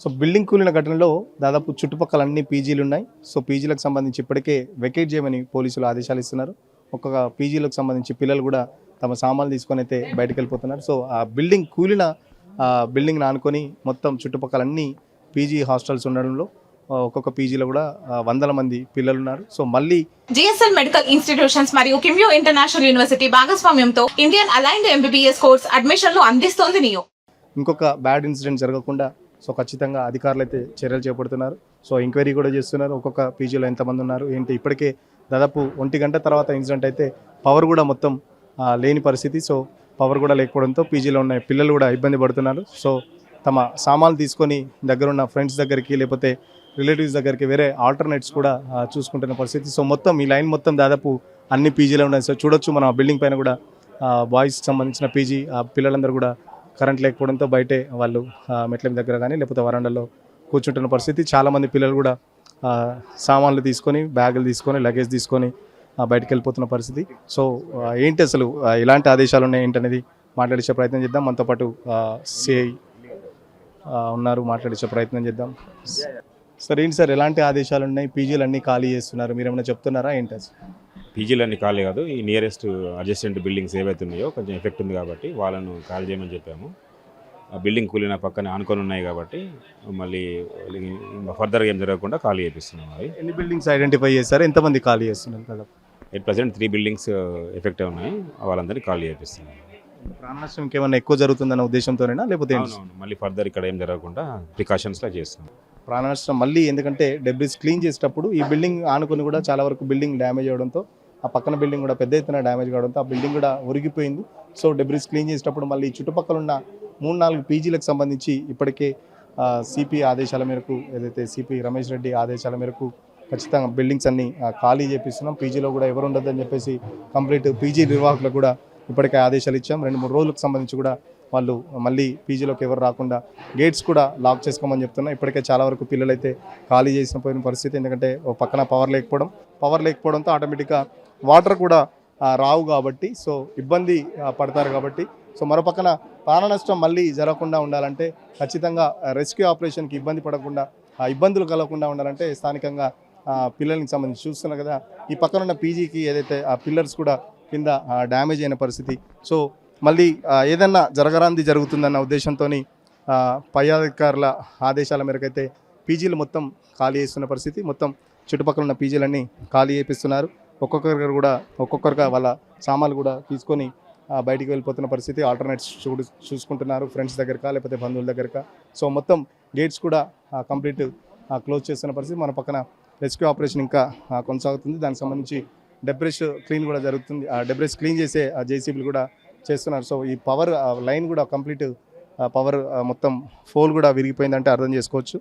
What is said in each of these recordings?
So building కూలిన ఘటనలో దాదాపు చుట్టుపక్కల అన్ని పీజీలు ఉన్నాయి. సో పీజీలకు సంబంధించి ఇప్పటికే వెకేట్ చేయమని పోలీసులు ఆదేశాలు ఇస్తున్నారు. ఒక్కొక్క పీజీలకు సంబంధించి పిల్లలు కూడా తమ సామాన్లు తీసుకొని అయితే బయటకు వెళ్ళిపోతున్నారు. సో ఆ బిల్డింగ్ కూలిన బిల్డింగ్ని ఆనుకొని మొత్తం చుట్టుపక్కల అన్ని పీజీ హాస్టల్స్ ఉండడంలో ఒక్కొక్క పీజీలో కూడా వందల మంది పిల్లలు ఉన్నారు. సో మళ్ళీ జిఎస్ఎల్ మెడికల్ ఇన్స్టిట్యూషన్స్ మరియు కిమ్యూ ఇంటర్నేషనల్ యూనివర్సిటీ భాగస్వామ్యంతో ఇండియన్ అలైన్డ్ ఎంబీబీఎస్ కోర్స్ అడ్మిషన్లు అందిస్తోంది నియో. ఇంకొక బ్యాడ్ ఇన్సిడెంట్ జరగకుండా సో ఖచ్చితంగా అధికారులు అయితే చర్యలు చేపడుతున్నారు. సో ఎంక్వైరీ కూడా చేస్తున్నారు. ఒక్కొక్క పీజీలో ఎంతమంది ఉన్నారు ఏంటి. ఇప్పటికే దాదాపు 1 గంట తర్వాత ఇన్సిడెంట్ అయితే పవర్ కూడా మొత్తం లేని పరిస్థితి. సో పవర్ కూడా లేకపోవడంతో పీజీలో ఉన్న పిల్లలు కూడా ఇబ్బంది పడుతున్నారు. సో తమ సామాన్లు తీసుకొని దగ్గరున్న ఫ్రెండ్స్ దగ్గరికి లేకపోతే రిలేటివ్స్ దగ్గరికి వేరే ఆల్టర్నేట్స్ కూడా చూసుకుంటున్న పరిస్థితి. సో మొత్తం ఈ లైన్ మొత్తం దాదాపు అన్ని పీజీలో ఉన్నాయి. సో చూడొచ్చు మనం ఆ బిల్డింగ్ పైన కూడా బాయ్స్కి సంబంధించిన పీజీ పిల్లలందరూ కూడా కరెంట్ లేకపోవడంతో బయటే వాళ్ళు మెట్ల దగ్గర కానీ లేకపోతే వరండాలో కూర్చుంటున్న పరిస్థితి. చాలామంది పిల్లలు కూడా సామాన్లు తీసుకొని బ్యాగులు తీసుకొని లగేజ్ తీసుకొని బయటకు వెళ్ళిపోతున్న పరిస్థితి. సో ఏంటి అసలు ఎలాంటి ఆదేశాలు ఉన్నాయి ఏంటనేది మాట్లాడించే ప్రయత్నం చేద్దాం. మనతో పాటు సిఐ ఉన్నారు, మాట్లాడించే ప్రయత్నం చేద్దాం. సార్ ఏంటి సార్ ఎలాంటి ఆదేశాలు ఉన్నాయి? పీజీలు అన్నీ ఖాళీ చేస్తున్నారు, మీరు ఏమైనా చెప్తున్నారా ఏంటి? పీజీలన్నీ ఖాళీ కాదు, ఈ నియరెస్ట్ అడ్జస్టెంట్ బిల్డింగ్స్ ఏవైతే ఉన్నాయో కొంచెం ఎఫెక్ట్ ఉంది కాబట్టి వాళ్ళను ఖాళీ చేయమని చెప్పాము. ఆ బిల్డింగ్ కూలిన పక్కనే ఆనుకొని ఉన్నాయి కాబట్టి మళ్ళీ ఫర్దర్గా ఏం జరగకుండా ఖాళీ చేపిస్తున్నాం. అవి ఎన్ని బిల్డింగ్స్ ఐడెంటిఫై చేశారు, ఎంతమంది ఖాళీ చేస్తున్నారు కదా? ఎట్ ప్రజెంట్ 3 బిల్డింగ్స్ ఎఫెక్ట్ ఉన్నాయి, వాళ్ళందరినీ ఖాళీ చేపిస్తున్నాం. ప్రాణ నష్టం ఇంకేమైనా ఎక్కువ జరుగుతుందన్న ఉద్దేశంతోనేనా లేకపోతే మళ్ళీ ఫర్దర్ ఇక్కడ ఏం జరగకుండా ప్రికాషన్స్లా చేస్తున్నాం. ప్రాణ నష్టం మళ్ళీ ఎందుకంటే డెబ్రిస్ క్లీన్ చేసేటప్పుడు ఈ బిల్డింగ్ ఆనుకొని కూడా చాలా వరకు బిల్డింగ్ డ్యామేజ్ అవడంతో ఆ పక్కన బిల్డింగ్ కూడా పెద్ద ఎత్తున డ్యామేజ్ కావడంతో ఆ బిల్డింగ్ కూడా ఒరిగిపోయింది. సో డెబ్రిస్ క్లీన్ చేసేటప్పుడు మళ్ళీ చుట్టుపక్కల ఉన్న 3-4 పీజీలకు సంబంధించి ఇప్పటికే సిపి ఆదేశాల మేరకు ఏదైతే సిపి రమేష్ రెడ్డి ఆదేశాల మేరకు ఖచ్చితంగా బిల్డింగ్స్ అన్నీ ఖాళీ చేపిస్తున్నాం. పీజీలో కూడా ఎవరు ఉండొద్దని చెప్పేసి కంప్లీట్ పీజీ నిర్వాహకులకు కూడా ఇప్పటికే ఆదేశాలు ఇచ్చాం. 2-3 రోజులకు సంబంధించి కూడా వాళ్ళు మళ్ళీ పీజీలోకి ఎవరు రాకుండా గేట్స్ కూడా లాక్ చేసుకోమని చెప్తున్నా. ఇప్పటికే చాలా వరకు పిల్లలు అయితే ఖాళీ చేసిన పోయిన పరిస్థితి. ఎందుకంటే ఒక పక్కన పవర్ లేకపోవడంతో ఆటోమేటిక్గా వాటర్ కూడా రావు కాబట్టి సో ఇబ్బంది పడతారు కాబట్టి సో మరో పక్కన ప్రాణ నష్టం మళ్ళీ జరగకుండా ఉండాలంటే ఖచ్చితంగా రెస్క్యూ ఆపరేషన్కి ఇబ్బందులు కలగకుండా ఉండాలంటే స్థానికంగా పిల్లలకి సంబంధించి చూస్తున్నారు కదా, ఈ పక్కన ఉన్న పీజీకి ఏదైతే ఆ పిల్లర్స్ కూడా కింద డ్యామేజ్ అయిన పరిస్థితి. సో మళ్ళీ ఏదన్నా జరగరాంది జరుగుతుందన్న ఉద్దేశంతో పై అధికారుల ఆదేశాల మేరకు అయితే పీజీలు మొత్తం ఖాళీ చేస్తున్న పరిస్థితి. మొత్తం చుట్టుపక్కల ఉన్న పీజీలన్నీ ఖాళీ చేపిస్తున్నారు. ఒక్కొక్కరుగా వాళ్ళ సామాన్లు కూడా తీసుకొని బయటికి వెళ్ళిపోతున్న పరిస్థితి. ఆల్టర్నేట్స్ చూసుకుంటున్నారు ఫ్రెండ్స్ దగ్గరకా లేకపోతే బంధువుల దగ్గరకా. సో మొత్తం గేట్స్ కూడా కంప్లీట్ క్లోజ్ చేస్తున్న పరిస్థితి. మన పక్కన రెస్క్యూ ఆపరేషన్ ఇంకా కొనసాగుతుంది. దానికి సంబంధించి డెబ్రిస్ క్లీన్ కూడా జరుగుతుంది. ఆ డెబ్రిస్ క్లీన్ చేసే జేసీబీలు కూడా చేస్తున్నారు. సో ఈ పవర్ లైన్ కూడా కంప్లీట్ పవర్ మొత్తం ఫోల్ కూడా విరిగిపోయిందంటే అర్థం చేసుకోవచ్చు.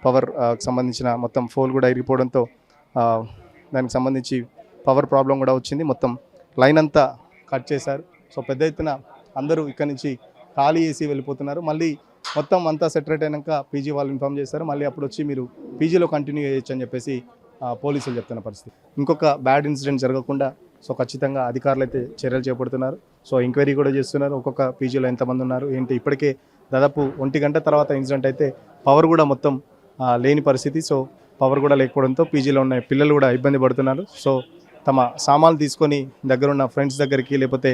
పవర్ సంబంధించిన మొత్తం ఫోల్ కూడా విరిగిపోవడంతో దానికి సంబంధించి పవర్ ప్రాబ్లం కూడా వచ్చింది. మొత్తం లైన్ అంతా కట్ చేశారు. సో పెద్ద ఎత్తున అందరూ ఇక్కడ నుంచి ఖాళీ చేసి వెళ్ళిపోతున్నారు. మళ్ళీ మొత్తం అంతా సెటరేట్ అయినాక పీజీ వాళ్ళు ఇన్ఫామ్ చేస్తారు. మళ్ళీ అప్పుడు వచ్చి మీరు పీజీలో కంటిన్యూ చేయొచ్చు అని చెప్పేసి పోలీసులు చెప్తున్న పరిస్థితి. ఇంకొక బ్యాడ్ ఇన్సిడెంట్ జరగకుండా సో ఖచ్చితంగా అధికారులు అయితే చర్యలు చేపడుతున్నారు. సో ఎంక్వైరీ కూడా చేస్తున్నారు. ఒక్కొక్క పీజీలో ఎంతమంది ఉన్నారు ఏంటి. ఇప్పటికే దాదాపు 1 గంట తర్వాత ఇన్సిడెంట్ అయితే పవర్ కూడా మొత్తం లేని పరిస్థితి. సో పవర్ కూడా లేకపోవడంతో పీజీలో ఉన్న పిల్లలు కూడా ఇబ్బంది పడుతున్నారు. సో తమ సామాన్లు తీసుకొని దగ్గరున్న ఫ్రెండ్స్ దగ్గరికి లేకపోతే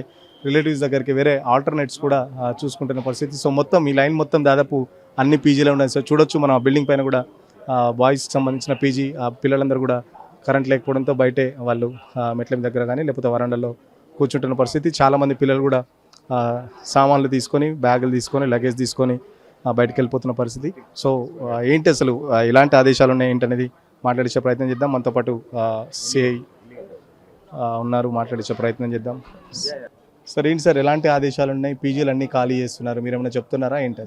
రిలేటివ్స్ దగ్గరికి వేరే ఆల్టర్నేట్స్ కూడా చూసుకుంటున్న పరిస్థితి. సో మొత్తం ఈ లైన్ మొత్తం దాదాపు అన్ని పీజీలో ఉన్నాయి. సో చూడొచ్చు మనం ఆ బిల్డింగ్ పైన కూడా బాయ్స్కి సంబంధించిన పీజీ పిల్లలందరూ కూడా కరెంట్ లేకపోవడంతో బయటే వాళ్ళు మెట్ల దగ్గర కానీ లేకపోతే వరండాలో కూర్చుంటున్న పరిస్థితి. చాలామంది పిల్లలు కూడా సామాన్లు తీసుకొని బ్యాగులు తీసుకొని లగేజ్ తీసుకొని బయటకు వెళ్ళిపోతున్న పరిస్థితి. సో ఏంటి అసలు ఎలాంటి ఆదేశాలు ఉన్నాయి ఏంటనేది మాట్లాడించే ప్రయత్నం చేద్దాం. మనతో పాటు సిఐ ఉన్నారు, మాట్లాడించే ప్రయత్నం చేద్దాం. సార్ ఏంటి సార్ ఎలాంటి ఆదేశాలు ఉన్నాయి? పీజీలు అన్నీ ఖాళీ చేస్తున్నారు, మీరు ఏమైనా చెప్తున్నారా ఏంటి?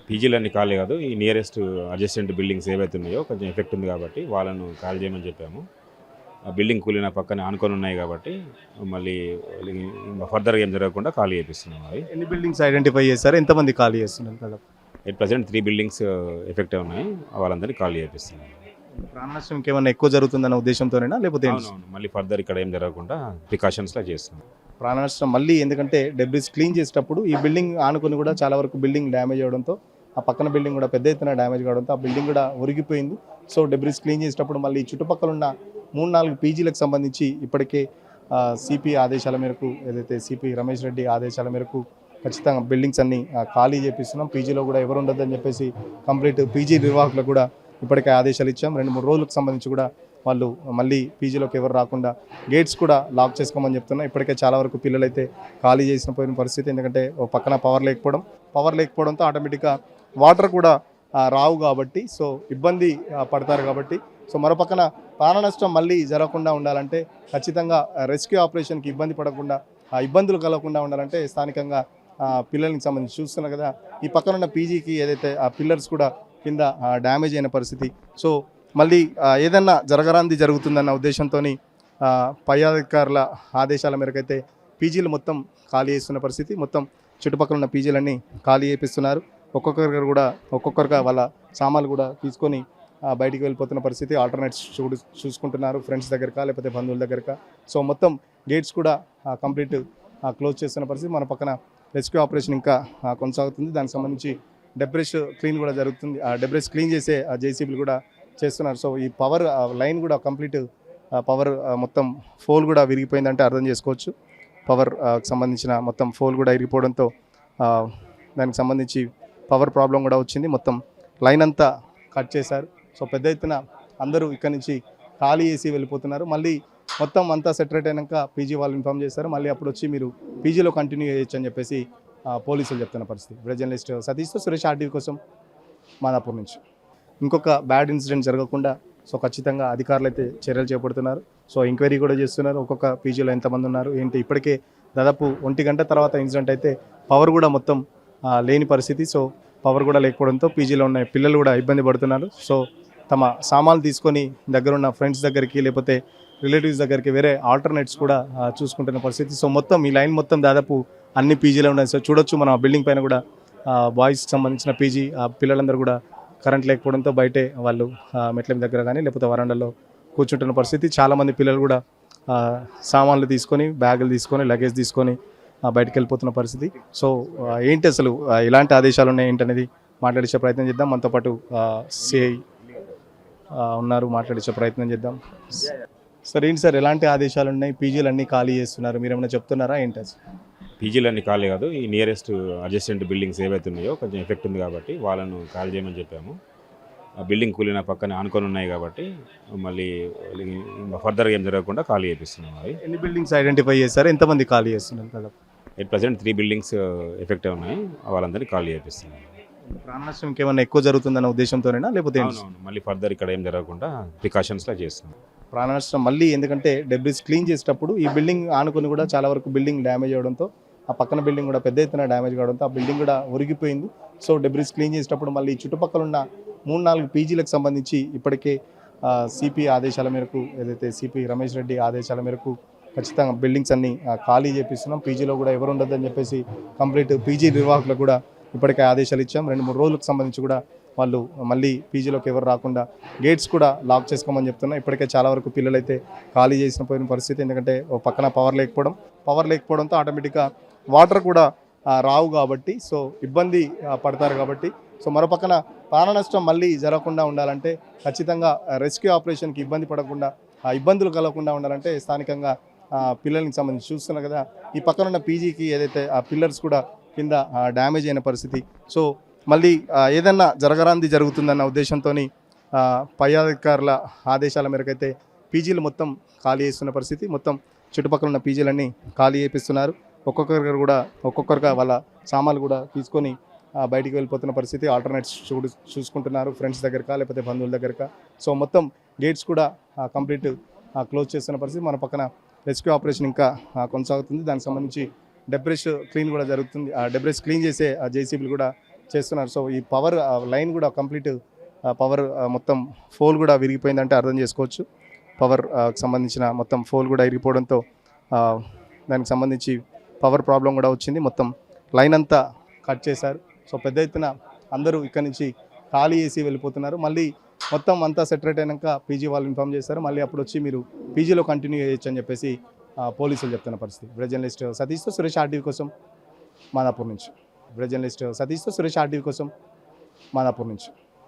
పీజీలన్నీ ఖాళీ కాదు, ఈ నియరెస్ట్ అడ్జస్టెంట్ బిల్డింగ్స్ ఏవైతే ఉన్నాయో కొంచెం ఎఫెక్ట్ ఉంది కాబట్టి వాళ్ళను ఖాళీ చేయమని చెప్పాము. ఆ బిల్డింగ్ కూలిన పక్కనే ఆనుకొని ఉన్నాయి కాబట్టి మళ్ళీ ఫర్దర్గా ఏం జరగకుండా ఖాళీ చేపిస్తున్నాం. అవి ఎన్ని బిల్డింగ్స్ ఐడెంటిఫై చేశారు, ఎంతమంది ఖాళీ చేస్తున్నారు కదా? ఎట్ ప్రజెంట్ 3 బిల్డింగ్స్ ఎఫెక్ట్ ఉన్నాయి, వాళ్ళందరినీ ఖాళీ చేపిస్తున్నాం. ప్రాణ నష్టం ఇంకేమైనా ఎక్కువ జరుగుతుందన్న ఉద్దేశంతోనేనా లేకపోతే మళ్ళీ ఫర్దర్ ఇక్కడ ఏం జరగకుండా ప్రికాషన్స్లా చేస్తున్నాం. ప్రాణ నష్టం మళ్ళీ ఎందుకంటే డెబ్రిస్ క్లీన్ చేసేటప్పుడు ఈ బిల్డింగ్ ఆనుకొని కూడా చాలా వరకు బిల్డింగ్ డ్యామేజ్ అవడంతో ఆ పక్కన బిల్డింగ్ కూడా పెద్ద ఎత్తున డ్యామేజ్ కావడంతో ఆ బిల్డింగ్ కూడా ఒరిగిపోయింది. సో డెబ్రిస్ క్లీన్ చేసేటప్పుడు మళ్ళీ చుట్టుపక్కల ఉన్న 3-4 పీజీలకు సంబంధించి ఇప్పటికే సిపి ఆదేశాల మేరకు, ఏదైతే సిపి రమేష్ రెడ్డి ఆదేశాల మేరకు ఖచ్చితంగా బిల్డింగ్స్ అన్ని ఖాళీ చేపిస్తున్నాం. పీజీలో కూడా ఎవరు ఉండొద్దని చెప్పేసి కంప్లీట్ పీజీ నిర్వాహకులకు కూడా ఇప్పటికే ఆదేశాలు ఇచ్చాం. 2-3 రోజులకు సంబంధించి కూడా వాళ్ళు మళ్ళీ పీజీలోకి ఎవరు రాకుండా గేట్స్ కూడా లాక్ చేసుకోమని చెప్తున్నా. ఇప్పటికే చాలా వరకు పిల్లలు అయితే ఖాళీ చేసిన పోయిన పరిస్థితి. ఎందుకంటే ఓ పక్కన పవర్ లేకపోవడంతో ఆటోమేటిక్గా వాటర్ కూడా రావు కాబట్టి సో ఇబ్బంది పడతారు కాబట్టి సో మరోపక్కన ప్రాణ నష్టం మళ్ళీ జరగకుండా ఉండాలంటే ఖచ్చితంగా రెస్క్యూ ఆపరేషన్కి ఇబ్బందులు కలగకుండా ఉండాలంటే స్థానికంగా పిల్లలకి సంబంధించి చూస్తున్నారు కదా, ఈ పక్కన ఉన్న పీజీకి ఏదైతే ఆ పిల్లర్స్ కూడా కింద డ్యామేజ్ అయిన పరిస్థితి. సో మళ్ళీ ఏదన్నా జరగరాంది జరుగుతుందన్న ఉద్దేశంతో పై అధికారుల ఆదేశాల మేరకు అయితే పీజీలు మొత్తం ఖాళీ చేస్తున్న పరిస్థితి. మొత్తం చుట్టుపక్కల ఉన్న పీజీలన్నీ ఖాళీ చేపిస్తున్నారు. ఒక్కొక్కరుగా వాళ్ళ సామాన్లు కూడా తీసుకొని బయటికి వెళ్ళిపోతున్న పరిస్థితి. ఆల్టర్నేట్స్ చూసుకుంటున్నారు ఫ్రెండ్స్ దగ్గరకా లేకపోతే బంధువుల దగ్గరకా. సో మొత్తం గేట్స్ కూడా కంప్లీట్ క్లోజ్ చేస్తున్న పరిస్థితి. మన పక్కన రెస్క్యూ ఆపరేషన్ ఇంకా కొనసాగుతుంది. దానికి సంబంధించి డెబ్రిస్ క్లీన్ కూడా జరుగుతుంది. ఆ డెబ్రిస్ క్లీన్ చేసే జేసీబీలు కూడా చేస్తున్నారు. సో ఈ పవర్ లైన్ కూడా కంప్లీట్ పవర్ మొత్తం ఫోల్ కూడా విరిగిపోయిందంటే అర్థం చేసుకోవచ్చు. పవర్ సంబంధించిన మొత్తం ఫోల్ కూడా విరిగిపోవడంతో దానికి సంబంధించి పవర్ ప్రాబ్లం కూడా వచ్చింది. మొత్తం లైన్ అంతా కట్ చేశారు. సో పెద్ద ఎత్తున అందరూ ఇక్కడ నుంచి ఖాళీ చేసి వెళ్ళిపోతున్నారు. మళ్ళీ మొత్తం అంతా సెటరేట్ అయినాక పీజీ వాళ్ళు ఇన్ఫామ్ చేస్తారు. మళ్ళీ అప్పుడు వచ్చి మీరు పీజీలో కంటిన్యూ చేయొచ్చు అని చెప్పేసి పోలీసులు చెప్తున్న పరిస్థితి. వీడియో జర్నలిస్ట్ సతీష్తో సురేష్ ఆర్టీవీ కోసం మాదాపూర్ నుంచి. ఇంకొక బ్యాడ్ ఇన్సిడెంట్ జరగకుండా సో ఖచ్చితంగా అధికారులు అయితే చర్యలు చేపడుతున్నారు. సో ఎంక్వైరీ కూడా చేస్తున్నారు. ఒక్కొక్క పీజీలో ఎంతమంది ఉన్నారు ఏంటి. ఇప్పటికే దాదాపు 1 గంట తర్వాత ఇన్సిడెంట్ అయితే పవర్ కూడా మొత్తం లేని పరిస్థితి. సో పవర్ కూడా లేకపోవడంతో పీజీలో ఉన్న పిల్లలు కూడా ఇబ్బంది పడుతున్నారు. సో తమ సామాన్లు తీసుకొని దగ్గరున్న ఫ్రెండ్స్ దగ్గరికి లేకపోతే రిలేటివ్స్ దగ్గరికి వేరే ఆల్టర్నేట్స్ కూడా చూసుకుంటున్న పరిస్థితి. సో మొత్తం ఈ లైన్ మొత్తం దాదాపు అన్ని పీజీలో ఉన్నాయి. సో చూడొచ్చు మనం బిల్డింగ్ పైన కూడా బాయ్స్కి సంబంధించిన పీజీ పిల్లలందరూ కూడా కరెంట్ లేకపోవడంతో బయటే వాళ్ళు మెట్ల దగ్గర కానీ లేకపోతే వరండాలో కూర్చుంటున్న పరిస్థితి. చాలామంది పిల్లలు కూడా సామాన్లు తీసుకొని బ్యాగులు తీసుకొని లగేజ్ తీసుకొని బయటకు వెళ్ళిపోతున్న పరిస్థితి. సో ఏంటి అసలు ఎలాంటి ఆదేశాలు ఉన్నాయి ఏంటనేది మాట్లాడించే ప్రయత్నం చేద్దాం. మనతో పాటు సిఐ ఉన్నారు, మాట్లాడించే ప్రయత్నం చేద్దాం. సార్ ఏంటి సార్ ఎలాంటి ఆదేశాలు ఉన్నాయి? పీజీలు అన్నీ ఖాళీ చేస్తున్నారు, మీరు ఏమైనా చెప్తున్నారా ఏంటి? పీజీలు అన్నీ ఖాళీ కాదు, ఈ నియరెస్ట్ అడ్జస్టెంట్ బిల్డింగ్స్ ఏవైతే ఉన్నాయో కొంచెం ఎఫెక్ట్ ఉంది కాబట్టి వాళ్ళను ఖాళీ చేయమని చెప్పాము. ఆ బిల్డింగ్ కూలిన పక్కనే ఆనుకొని ఉన్నాయి కాబట్టి మళ్ళీ ఫర్దర్గా ఏం జరగకుండా ఖాళీ చేపిస్తున్నాం. అవి ఎన్ని బిల్డింగ్స్ ఐడెంటిఫై చేశారు, ఎంతమంది ఖాళీ చేస్తున్నారు కదా? ఎట్ ప్రజెంట్ 3 బిల్డింగ్స్ ఎఫెక్ట్ ఉన్నాయి, వాళ్ళందరినీ ఖాళీ చేపిస్తున్నాం. ప్రాణ నష్టం ఇంకేమన్నా ఎక్కువ జరుగుతుందన్న ఉద్దేశంతోనేనా లేకపోతే మళ్ళీ ఫర్దర్ ఇక్కడ ఏం జరగకుండా ప్రికాషన్స్లా చేస్తున్నాం. ప్రాణ నష్టం మళ్ళీ ఎందుకంటే డెబ్రిస్ క్లీన్ చేసేటప్పుడు ఈ బిల్డింగ్ ఆనుకొని కూడా చాలా వరకు బిల్డింగ్ డ్యామేజ్ అవడంతో ఆ పక్కన బిల్డింగ్ కూడా పెద్ద ఎత్తున డ్యామేజ్ కావడంతో ఆ బిల్డింగ్ కూడా ఒరిగిపోయింది. సో డెబ్రిస్ క్లీన్ చేసేటప్పుడు మళ్ళీ చుట్టుపక్కల ఉన్న 3-4 పీజీలకు సంబంధించి ఇప్పటికే సిపి ఆదేశాల మేరకు, ఏదైతే సిపి రమేష్ రెడ్డి ఆదేశాల మేరకు ఖచ్చితంగా బిల్డింగ్స్ అన్ని ఖాళీ చేపిస్తున్నాం. పీజీలో కూడా ఎవరు ఉండొద్దని చెప్పేసి కంప్లీట్ పీజీ నిర్వాహకులకు కూడా ఇప్పటికే ఆదేశాలు ఇచ్చాం. 2-3 రోజులకు సంబంధించి కూడా వాళ్ళు మళ్ళీ పీజీలోకి ఎవరు రాకుండా గేట్స్ కూడా లాక్ చేసుకోమని చెప్తున్నా. ఇప్పటికే చాలా వరకు పిల్లలు అయితే ఖాళీ చేసిన పోయిన పరిస్థితి. ఎందుకంటే ఓ పక్కన పవర్ లేకపోవడంతో ఆటోమేటిక్గా వాటర్ కూడా రావు కాబట్టి సో ఇబ్బంది పడతారు కాబట్టి సో మరోపక్కన ప్రాణ నష్టం మళ్ళీ జరగకుండా ఉండాలంటే ఖచ్చితంగా రెస్క్యూ ఆపరేషన్కి ఇబ్బందులు కలగకుండా ఉండాలంటే స్థానికంగా పిల్లలకి సంబంధించి చూస్తున్నారు కదా, ఈ పక్కన ఉన్న పీజీకి ఏదైతే ఆ పిల్లర్స్ కూడా కింద డ్యామేజ్ అయిన పరిస్థితి. సో మళ్ళీ ఏదన్నా జరగరాంది జరుగుతుందన్న ఉద్దేశంతో పై అధికారుల ఆదేశాల మేరకు అయితే పీజీలు మొత్తం ఖాళీ చేస్తున్న పరిస్థితి. మొత్తం చుట్టుపక్కల ఉన్న పీజీలన్నీ ఖాళీ చేపిస్తున్నారు. ఒక్కొక్కరుగా వాళ్ళ సామాన్లు కూడా తీసుకొని బయటికి వెళ్ళిపోతున్న పరిస్థితి. ఆల్టర్నేట్స్ చూసుకుంటున్నారు ఫ్రెండ్స్ దగ్గరకా లేకపోతే బంధువుల దగ్గరకా. సో మొత్తం గేట్స్ కూడా కంప్లీట్ క్లోజ్ చేస్తున్న పరిస్థితి. మన పక్కన రెస్క్యూ ఆపరేషన్ ఇంకా కొనసాగుతుంది. దానికి సంబంధించి డెబ్రిస్ క్లీన్ కూడా జరుగుతుంది. ఆ డెబ్రిస్ క్లీన్ చేసే జేసీబీలు కూడా చేస్తున్నారు. సో ఈ పవర్ లైన్ కూడా కంప్లీట్ పవర్ మొత్తం ఫోల్ కూడా విరిగిపోయిందంటే అర్థం చేసుకోవచ్చు. పవర్ సంబంధించిన మొత్తం ఫోల్ కూడా విరిగిపోవడంతో దానికి సంబంధించి పవర్ ప్రాబ్లం కూడా వచ్చింది. మొత్తం లైన్ అంతా కట్ చేశారు. సో పెద్ద ఎత్తున అందరూ ఇక్కడ నుంచి ఖాళీ చేసి వెళ్ళిపోతున్నారు. మళ్ళీ మొత్తం అంతా సెటరేట్ అయినాక పీజీ వాళ్ళు ఇన్ఫామ్ చేస్తారు. మళ్ళీ అప్పుడు వచ్చి మీరు పీజీలో కంటిన్యూ చేయొచ్చు అని చెప్పేసి పోలీసులు చెప్తున్న పరిస్థితి. వీడియో జర్నలిస్ట్ సతీష్తో సురేష్ ఆర్టీవీ కోసం మాదాపూర్ నుంచి. వీడియో జర్నలిస్ట్ సతీష్తో సురేష్ ఆర్టీవీ కోసం మాదాపూర్ నుంచి.